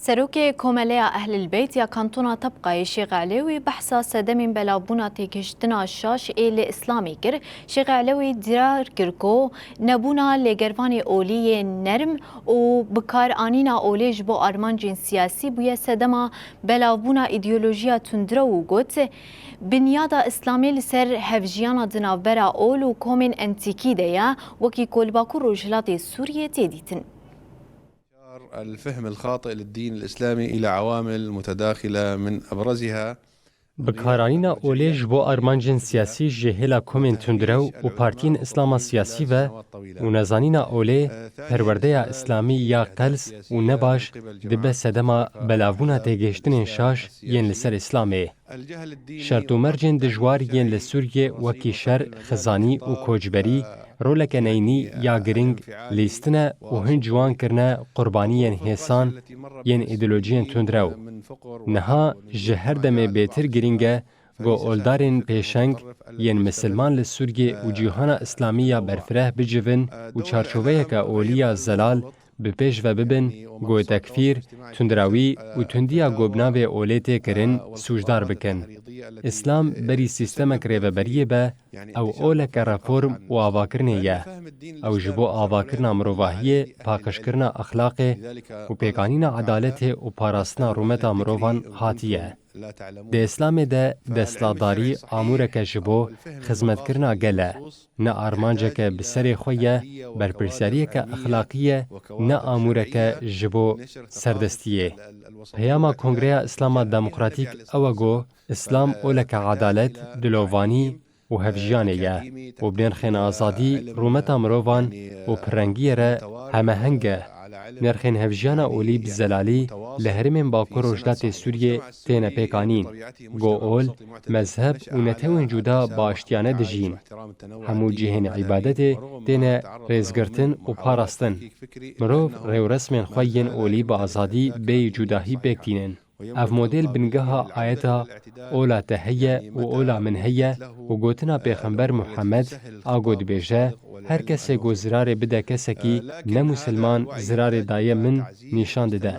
سروكي كوماليا أهل البيت يا كانتونا تبقى شيخ علوي بحثا سدمين بلابونا تيكشتنا الشاش إلي إسلامي كر شيخ علوي درار كركو نبونا لجرفاني أولي نرم وبكار آنينا أولي جبو أرمانجين سياسي بويا سدما بلابونا إيديولوجيا تندرو وقوت بنيادا إسلامي لسر هفجيانا دنافبرا أول وكومين أنتيكي ديا وكي كولباكو روجلاتي سوريا تيديتن. الفهم الخاطئ للدين الإسلامي إلى عوامل متداخلة من أبرزها بکارانینا اولیج بو ارمانجن سیاسی جهلا کومن تندرو و پارتین اسلام سیاسی و نزانینا اولی پرورده اسلامی یا قلس و نباش دبه سدما بلاوونا تگشتن شاش ین لسر اسلامی. شرط و مرجن دجوار ین لسوریه وکی شر خزانی و کوجبری رولک نینی یا گرینگ لیستنه و هن جوان کرنه قربانی ین حسان ین ایدولوژین تندرو. نها جهر دم بیتر گرینگه گو اولدارین پیشنگ ین مسلمان لسوریه و جیهان اسلامی برفره بجوین و چارچوبه که اولیا زلال بپیش و ببن گو تکفیر تندراوی و تندیا گوبناوی اولیت کرن سوجدار بکن. اسلام بری سیستم کریوبریه به او اولک رفورم و آواکرنیه او جبو آواکرنا مروواهیه پاکشکرنا اخلاق و پیکانینا عدالت و پاراستنا رومتا مرووان هاتیه. ده اسلام ده دستلاداری آمورک جبو خدمتکرنا گله نه آرمانجک بسر خویه برپرسیاریک اخلاقیه نه آمورک جبو سردستیه. پیاما کنگره اسلام دموکراتیک اوگو اسلام اولک عدالت دلووانی و هفجیانه و بنرخین آزادی رومتا مرووان و پرنگیه را همه هنگه نرخین هفجیانا اولی بزلالی لهرمین باکو روجلات سوریه تین پیکانین گو اول مذهب و نتوین جودا باشتیانه دجین همو جهن عبادت تین ریزگرتن و پاراستن مروف ریو رسمین خوین اولی با آزادی بی جوداهی بکتینن اف مدل بنگها آیتا اولا تهیه و اولا منهیه و گوتنا پیغمبر محمد آگود بیجه هر کسی گو زرار بده کسی کی نه مسلمان زرار دایه من نشان ده.